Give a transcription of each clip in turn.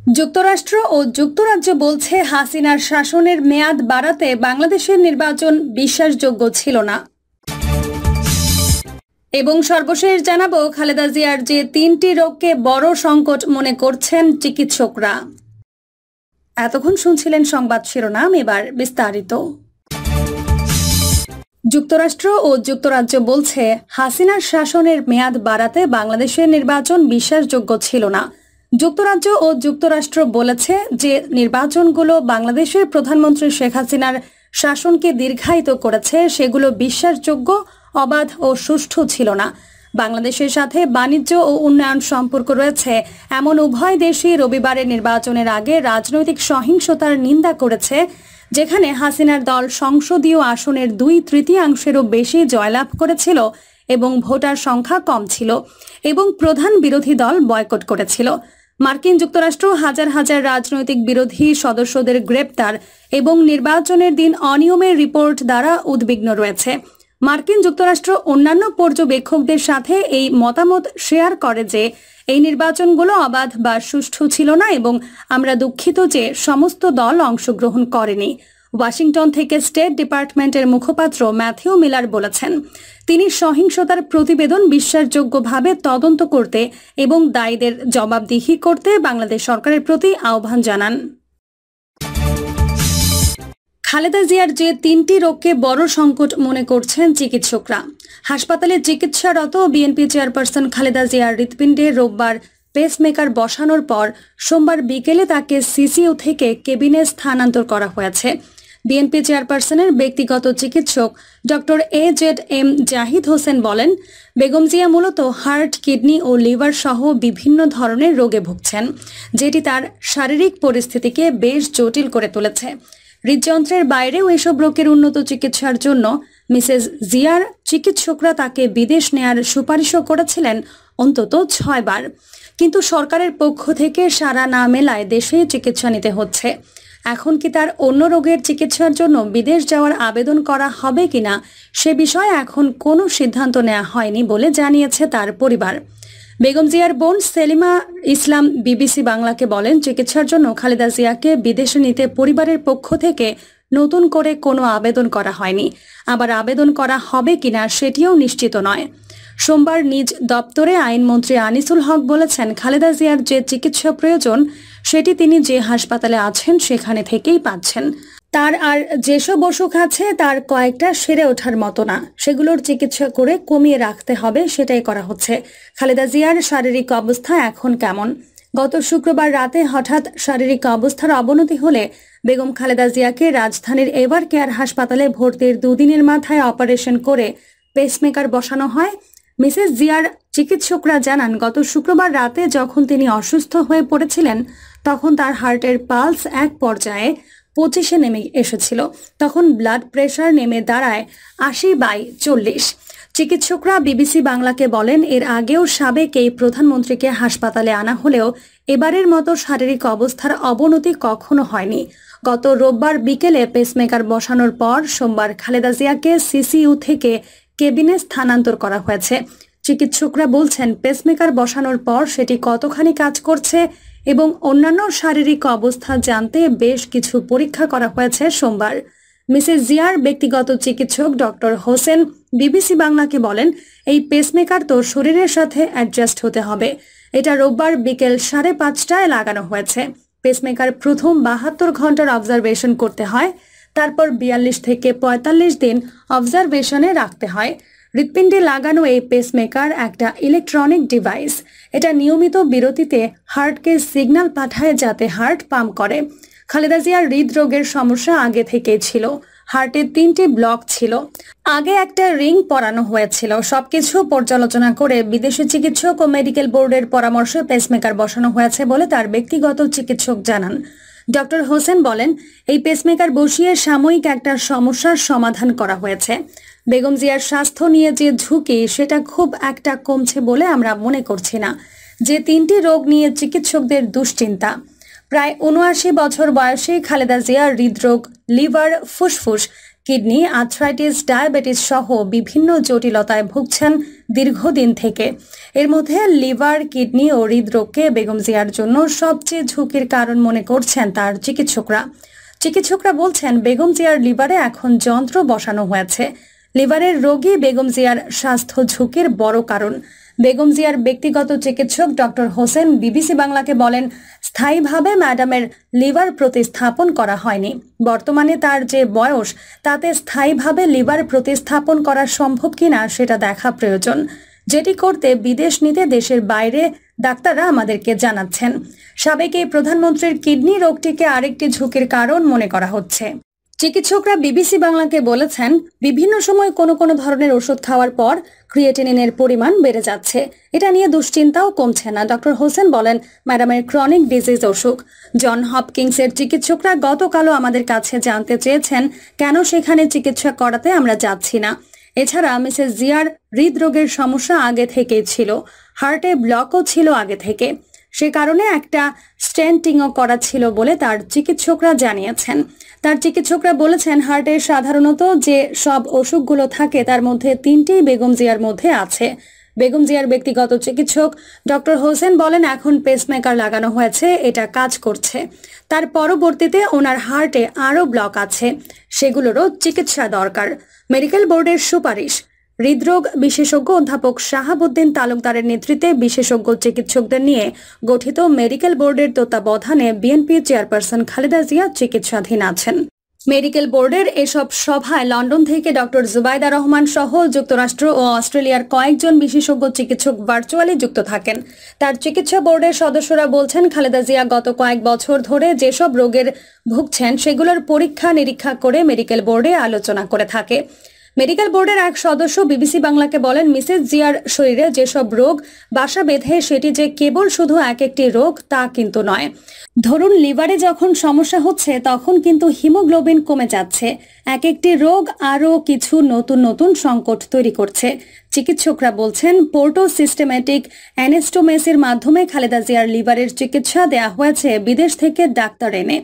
যুক্তরাষ্ট্র ও যুক্তরাজ্য বলছে হাসিনার শাসনের মেয়াদ বাড়াতে বাংলাদেশের নির্বাচন বিশ্বাসযোগ্য ছিল না। এবং সর্বশেষ জানাবো খালেদা জিয়ার যে 3টি রোগকে বড় সংকট মনে করছেন চিকিৎসকরা। এতক্ষণ শুনছিলেন সংবাদ শিরোনাম, এবার বিস্তারিত। যুক্তরাষ্ট্র ও যুক্তরাজ্য বলছে হাসিনার শাসনের মেয়াদ বাড়াতে বাংলাদেশের নির্বাচন বিশ্বাসযোগ্য ছিল না। যুক্তরাজ্য ও যুক্তরাষ্ট্র বলেছে যে নির্বাচনগুলো বাংলাদেশের প্রধানমন্ত্রী শেখ হাসিনার শাসনকে দীর্ঘায়িত করেছে, সেগুলো বিশ্বাসযোগ্য, অবাধ ও সুষ্ঠু ছিল না। বাংলাদেশের সাথে বাণিজ্য ও উন্নয়ন সম্পর্ক রয়েছে এমন উভয় দেশই রবিবারের নির্বাচনের আগে রাজনৈতিক সহিংসতার নিন্দা করেছে, যেখানে হাসিনার দল সংসদীয় আসনের 2/3 বেশি জয়লাভ করেছিল এবং ভোটার সংখ্যা কম ছিল এবং প্রধান বিরোধী দল বয়কট করেছিল। মার্কিন যুক্তরাষ্ট্র হাজার হাজার রাজনৈতিক বিরোধী সদস্যদের গ্রেপ্তার এবং নির্বাচনের দিন অনিয়মের রিপোর্ট দ্বারা উদ্বিগ্ন রয়েছে। মার্কিন যুক্তরাষ্ট্র অন্যান্য পর্যবেক্ষকদের সাথে এই মতামত শেয়ার করে যে এই নির্বাচনগুলো অবাধ বা সুষ্ঠু ছিল না এবং আমরা দুঃখিত যে সমস্ত দল অংশগ্রহণ করেনি। ওয়াশিংটন থেকে স্টেট ডিপার্টমেন্টের মুখপাত্র ম্যাথিউ মিলার বলেছেন, তিনি সহিংসতার প্রতিবেদন বিশ্বাসযোগ্যভাবে তদন্ত করতে এবং দায়ীদের জবাবদিহি করতে বাংলাদেশ সরকারের প্রতি আহ্বান জানান। খালেদা জিয়ার যে 3টি রোগকে বড় সংকট মনে করছেন চিকিৎসকরা। হাসপাতালে চিকিৎসারত বিএনপি চেয়ারপারসন খালেদা জিয়ার হৃৎপিণ্ডে রোববার পেসমেকার বসানোর পর সোমবার বিকেলে তাকে সিসিইউ থেকে কেবিনে স্থানান্তর করা হয়েছে। বিএনপি চেয়ারপারসনের ব্যক্তিগত চিকিৎসক ডক্টর AZM জাহিদ হোসেন বলেন, বেগম জিয়া মূলত হার্ট, কিডনি ও লিভার সহ বিভিন্ন ধরনের রোগে ভুগছেন, যেটি তার শারীরিক পরিস্থিতিকে বেশ জটিল করে তুলেছে। হৃদযন্ত্রের বাইরেও এসব রোগের উন্নত চিকিৎসার জন্য মিসেস জিয়ার চিকিৎসকরা তাকে বিদেশ নেয়ার সুপারিশও করেছিলেন অন্তত 6 বার, কিন্তু সরকারের পক্ষ থেকে সাড়া না মেলায় দেশে চিকিৎসা নিতে হচ্ছে। এখন কি তার অন্য রোগের চিকিৎসার জন্য বিদেশ যাওয়ার আবেদন করা হবে কিনা সে বিষয়ে এখন কোনো সিদ্ধান্ত নেওয়া হয়নি বলে জানিয়েছে তার পরিবার। বেগম জিয়ার বোন সেলিমা ইসলাম বিবিসি বাংলাকে বলেন, চিকিৎসার জন্য খালেদা জিয়াকে বিদেশে নিতে পরিবারের পক্ষ থেকে নতুন করে কোনো আবেদন করা হয়নি, আবার আবেদন করা হবে কিনা সেটিও নিশ্চিত নয়। সোমবার নিজ দপ্তরে আইনমন্ত্রী আনিসুল হক বলেছেন, খালেদা জিয়ার যে চিকিৎসা প্রয়োজন সেটি তিনি যে হাসপাতালে আছেন সেখানে থেকেই পাচ্ছেন। তার আর যেসব অসুখ আছে তার কয়েকটা সেরে ওঠার মতো না, সেগুলোর চিকিৎসা করে কমিয়ে রাখতে হবে, সেটাই করা হচ্ছে। খালেদা জিয়ার শারীরিক অবস্থা এখন কেমন? গত শুক্রবার রাতে হঠাৎ শারীরিক অবস্থার অবনতি হলে বেগম খালেদা জিয়াকে রাজধানীর এভার কেয়ার হাসপাতালে ভর্তির 2 দিনের মাথায় অপারেশন করে পেসমেকার বসানো হয়। মিসেস জিয়ার চিকিৎসকরা জানান, গত শুক্রবার রাতে যখন তিনি অসুস্থ হয়ে পড়েছিলেন তখন তার হার্টের পালস এক পর্যায়ে 25-এ নেমে এসেছিল। তখন ব্লাড প্রেশার নেমে দাঁড়ায় 80/40। চিকিৎসকরা বিবিসি বাংলাকে বলেন, এর আগেও সাবেক এই প্রধানমন্ত্রীকে হাসপাতালে আনা হলেও এবারের মতো শারীরিক অবস্থার অবনতি কখনো হয়নি। গত রোববার বিকেলে পেসমেকার বসানোর পর সোমবার খালেদা জিয়াকে সিসিইউ থেকে কেবিনে স্থানান্তর করা হয়েছে। চিকিৎসকরা বলছেন, পেসমেকার বসানোর পর সেটি কতখানি কাজ করছে এবং অন্যান্য শারীরিক অবস্থা জানতে বেশ কিছু পরীক্ষা করা হয়েছে সোমবার। মিসেস জিয়ার ব্যক্তিগত চিকিৎসক ডক্টর হোসেন বিবিসি বাংলাকে বলেন, এই পেসমেকার তো শরীরের সাথে অ্যাডজাস্ট হতে হবে। এটা রোববার বিকেল 5:30টায় লাগানো হয়েছে। পেসমেকার প্রথম 72 ঘন্টার অবজারভেশন করতে হয়, তারপর 42 থেকে 45 দিন অবজারভেশনে রাখতে হয়। হৃৎপিণ্ডে লাগানো এই পেসমেকার একটা ইলেকট্রনিক ডিভাইস। এটা নিয়মিত বিরতিতে হার্টকে সিগন্যাল পাঠায় যাতে হার্ট পাম্প করে। খালেদা জিয়ার হৃদরোগের সমস্যা আগে থেকেই ছিল। হার্টে 3টি ব্লক ছিল। আগে একটা রিং পরানো হয়েছিল। সবকিছু পর্যালোচনা করে বিদেশি চিকিৎসক ও মেডিকেল বোর্ডের পরামর্শে পেসমেকার বসানো হয়েছে বলে তার ব্যক্তিগত চিকিৎসক জানান। ডক্টর হোসেন বলেন, এই পেসমেকার বসিয়ে সাময়িক একটা সমস্যার সমাধান করা হয়েছে। বেগম জিয়ার স্বাস্থ্য নিয়ে যে ঝুঁকি সেটা খুব একটা কমছে বলে আমরা মনে করছি না। যে 3টি রোগ নিয়ে চিকিৎসকদের দুশ্চিন্তা। প্রায় 79 বছর বয়সে খালেদা জিয়া হৃদরোগ, লিভার, ফুসফুস, কিডনি, আর্থ্রাইটিস, ডায়াবেটিস সহ বিভিন্ন জটিলতায় ভুগছেন দীর্ঘদিন থেকে। এর মধ্যে লিভার, কিডনি ও হৃদরোগকে বেগম জিয়ার জন্য সবচেয়ে ঝুঁকির কারণ মনে করছেন তার চিকিৎসকরা বলছেন বেগম জিয়ার লিভারে এখন যন্ত্র বসানো হয়েছে। লিভারের রোগী বেগম জিয়ার স্বাস্থ্য ঝুঁকির বড় কারণ। বেগম জিয়ার ব্যক্তিগত চিকিৎসক ডক্টর হোসেন বিবিসি বাংলাকে বলেন, স্থায়ীভাবে ম্যাডামের লিভার প্রতিস্থাপন করা হয়নি। বর্তমানে তার যে বয়স, তাতে স্থায়ীভাবে লিভার প্রতিস্থাপন করা সম্ভব কিনা সেটা দেখা প্রয়োজন, যেটি করতে বিদেশ নিতে দেশের বাইরে ডাক্তাররা আমাদেরকে জানাচ্ছেন। সাবেক এই প্রধানমন্ত্রীর কিডনি রোগটিকে আরেকটি ঝুঁকির কারণ মনে করা হচ্ছে। চিকিৎসকরা বিবিসি বাংলাকে বলেছেন, বিভিন্ন সময় কোনো ধরনের ওষুধ খাওয়ার পর ক্রিয়েটিনিনের পরিমাণ বেড়ে যাচ্ছে। এটা নিয়ে দুশ্চিন্তাও কমছে না। ডক্টর হোসেন বলেন, ম্যাডামের ক্রনিক ডিজিজ অসুখ। জন হপকিংসের চিকিৎসকরা গতকালও আমাদের কাছে জানতে চেয়েছেন কেন সেখানে চিকিৎসা করাতে আমরা যাচ্ছি না। এছাড়া মিসেস জিয়ার হৃদরোগের সমস্যা আগে থেকেই ছিল, হার্টে ব্লকও ছিল আগে থেকে। সে কারণে একটা স্টেন্টিংও করা ছিল বলে তার চিকিৎসকরা জানিয়েছেন। তার চিকিৎসকরা বলেছেন, হার্টের সাধারণত যে সব অসুখগুলো থাকে তার মধ্যে 3টি বেগম জিয়ার মধ্যে আছে। বেগম জিয়ার ব্যক্তিগত চিকিৎসক ডক্টর হোসেন বলেন, এখন পেসমেকার লাগানো হয়েছে, এটা কাজ করছে। তার পরবর্তীতে ওনার হার্টে আরও ব্লক আছে, সেগুলোরও চিকিৎসা দরকার। মেডিকেল বোর্ডের সুপারিশ। হৃদরোগ বিশেষজ্ঞ অধ্যাপক শাহাবুদ্দিন তালুকদারের নেতৃত্বে বিশেষজ্ঞ চিকিৎসকদের নিয়ে গঠিত মেডিকেল বোর্ডের তত্ত্বাবধানে বিএনপি চেয়ারপারসন খালেদা জিয়া চিকিৎসাধীন আছেন। মেডিকেল বোর্ডের এসব সভায় লন্ডন থেকে ডক্টর জুবাইদা রহমান সহ যুক্তরাষ্ট্র ও অস্ট্রেলিয়ার কয়েকজন বিশেষজ্ঞ চিকিৎসক ভার্চুয়ালি যুক্ত থাকেন। তার চিকিৎসা বোর্ডের সদস্যরা বলছেন, খালেদা জিয়া গত কয়েক বছর ধরে যেসব রোগের ভুগছেন সেগুলোর পরীক্ষা নিরীক্ষা করে মেডিকেল বোর্ডে আলোচনা করে থাকে। মেডিকেল বোর্ডের এক সদস্য বিবিসি বাংলাকে বলেন, মিসেস জিয়ার শরীরে যেসব রোগ বাসা বেঁধে সেটি যে কেবল শুধু একটি রোগ তা কিন্তু নয়। ধরুন লিভারে যখন সমস্যা হচ্ছে তখন কিন্তু হিমোগ্লোবিন কমে যাচ্ছে। একটি রোগ আরও কিছু নতুন সংকট তৈরি করছে। চিকিৎসকরা বলছেন, পোর্টো সিস্টেম্যাটিক অ্যানেস্টোমেসির মাধ্যমে খালেদা জিয়ার লিভারের চিকিৎসা দেয়া হয়েছে বিদেশ থেকে ডাক্তার এনে।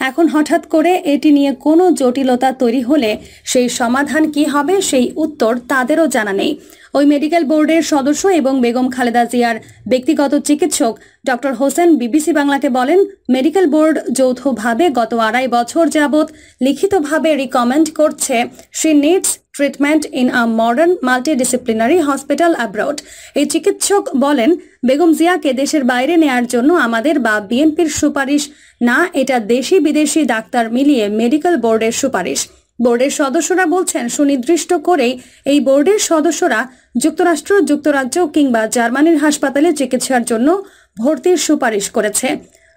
এখন হঠাৎ করে এটি নিয়ে কোনো জটিলতা তৈরি হলে সেই সমাধান কি হবে সেই উত্তর তাদেরও জানা নেই। ওই মেডিকেল বোর্ডের সদস্য এবং বেগম খালেদা জিয়ার ব্যক্তিগত চিকিৎসক ডক্টর হোসেন বিবিসি বাংলাকে বলেন, মেডিকেল বোর্ড যৌথভাবে গত 2.5 বছর যাবৎ লিখিতভাবে রিকমেন্ড করছে she needs treatment in a modern multidisciplinary hospital abroad. এই চিকিৎসক বলেন, বেগম জিয়াকে দেশের বাইরে নেয়ার জন্য আমাদের বা বিএনপির সুপারিশ না, এটা দেশি বিদেশি ডাক্তার মিলিয়ে মেডিকেল বোর্ডের সুপারিশ। বোর্ডের সদস্যরা বলছেন, সুনির্দিষ্ট করেই এই বোর্ডের সদস্যরা যুক্তরাষ্ট্র, যুক্তরাজ্য কিংবা জার্মানির হাসপাতালে চিকিৎসার জন্য ভর্তির সুপারিশ করেছে।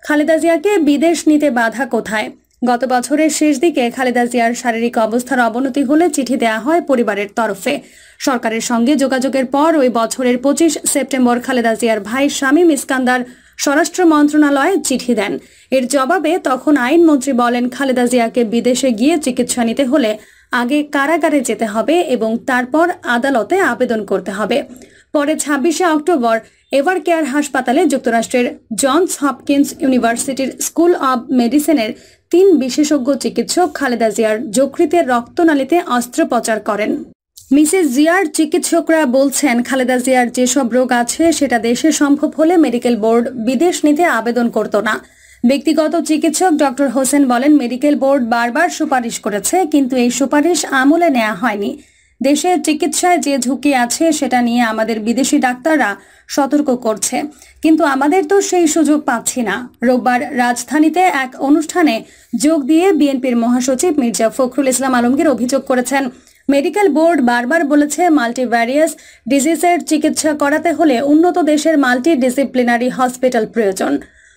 খালেদা জিয়াকে বিদেশ নিতে বাধা কোথায়? গত বছরের শেষ দিকে খালেদা জিয়ার শারীরিক অবস্থার অবনতি হলে চিঠি দেয়া হয় পরিবারের তরফে। সরকারের সঙ্গে যোগাযোগের পর ওই বছরের 25 সেপ্টেম্বর খালেদা জিয়ার ভাই শামীম ইস্কান্দার স্বরাষ্ট্র মন্ত্রণালয়ে চিঠি দেন। এর জবাবে তখন আইনমন্ত্রী বলেন, খালেদা জিয়াকে বিদেশে গিয়ে চিকিৎসা নিতে হলে আগে কারাগারে যেতে হবে এবং তারপর আদালতে আবেদন করতে হবে। পরে 26 অক্টোবর এভার কেয়ার হাসপাতালে যুক্তরাষ্ট্রের জনস হপকিন্স ইউনিভার্সিটির স্কুল অব মেডিসিনের 3 বিশেষজ্ঞ চিকিৎসক খালেদা জিয়ার যকৃতের রক্তনালীতে অস্ত্রোপচার করেন। মিসেস জিয়ার চিকিৎসকরা বলছেন, খালেদা জিয়ার যেসব রোগ আছে সেটা দেশে সম্ভব হলে মেডিকেল বোর্ড বিদেশ নিতে আবেদন করত না। ব্যক্তিগত চিকিৎসক ডক্টর হোসেন বলেন, মেডিকেল বোর্ড বারবার সুপারিশ করেছে, কিন্তু এই সুপারিশ আমলে নেওয়া হয়নি। দেশের চিকিৎসায় যে ঝুঁকি আছে সেটা নিয়ে আমাদের বিদেশি ডাক্তাররা সতর্ক করছে, কিন্তু আমাদের তো সেই সুযোগ পাচ্ছি না। রোববার রাজধানীতে এক অনুষ্ঠানে যোগ দিয়ে বিএনপির মহাসচিব মির্জা ফখরুল ইসলাম আলমগীর অভিযোগ করেছেন, মেডিকেল বোর্ড বারবার বলেছে মাল্টিভ্যারিয়াস ডিজিজের চিকিৎসা করাতে হলে উন্নত দেশের মাল্টিডিসিপ্লিনারি হসপিটাল প্রয়োজন।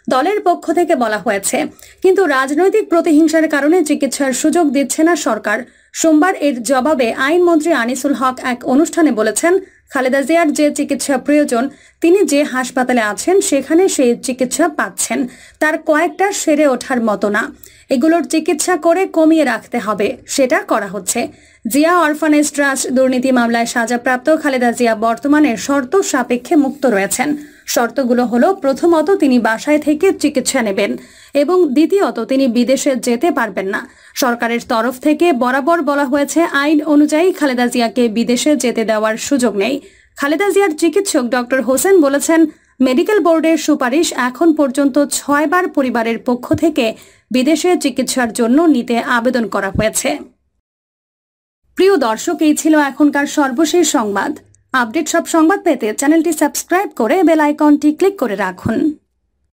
দলের পক্ষ থেকে বলা হয়েছে, কিন্তু রাজনৈতিক প্রতিহিংসার কারণে চিকিৎসার সুযোগ দিচ্ছে না সরকার। সোমবার এর জবাবে আইনমন্ত্রী আনিসুল হক এক অনুষ্ঠানে বলেছেন, খালেদা জিয়ার যে চিকিৎসা প্রয়োজন তিনি যে হাসপাতালে আছেন সেখানে সেই চিকিৎসা পাচ্ছেন। তার কয়েকটা সেরে ওঠার মতো না, এগুলোর চিকিৎসা করে কমিয়ে রাখতে হবে, সেটা করা হচ্ছে। জিয়া অরফানেজ ট্রাস্ট দুর্নীতি মামলায় সাজাপ্রাপ্ত খালেদা জিয়া বর্তমানে শর্ত সাপেক্ষে মুক্ত রয়েছেন। শর্তগুলো হলো, প্রথমত তিনি বাসায় থেকে চিকিৎসা নেবেন এবং দ্বিতীয়ত তিনি বিদেশে যেতে পারবেন না। সরকারের তরফ থেকে বরাবর বলা হয়েছে, আইন অনুযায়ী খালেদা জিয়াকে বিদেশে যেতে দেওয়ার সুযোগ নেই। খালেদা জিয়ার চিকিৎসক ডক্টর হোসেন বলেছেন, মেডিকেল বোর্ডের সুপারিশ এখন পর্যন্ত 6 বার পরিবারের পক্ষ থেকে বিদেশে চিকিৎসার জন্য নিতে আবেদন করা হয়েছে। প্রিয় দর্শক, এই ছিল এখনকার সর্বশেষ সংবাদ। আপডেট সব সংবাদ পেতে চ্যানেলটি সাবস্ক্রাইব করে বেল আইকনটি ক্লিক করে রাখুন।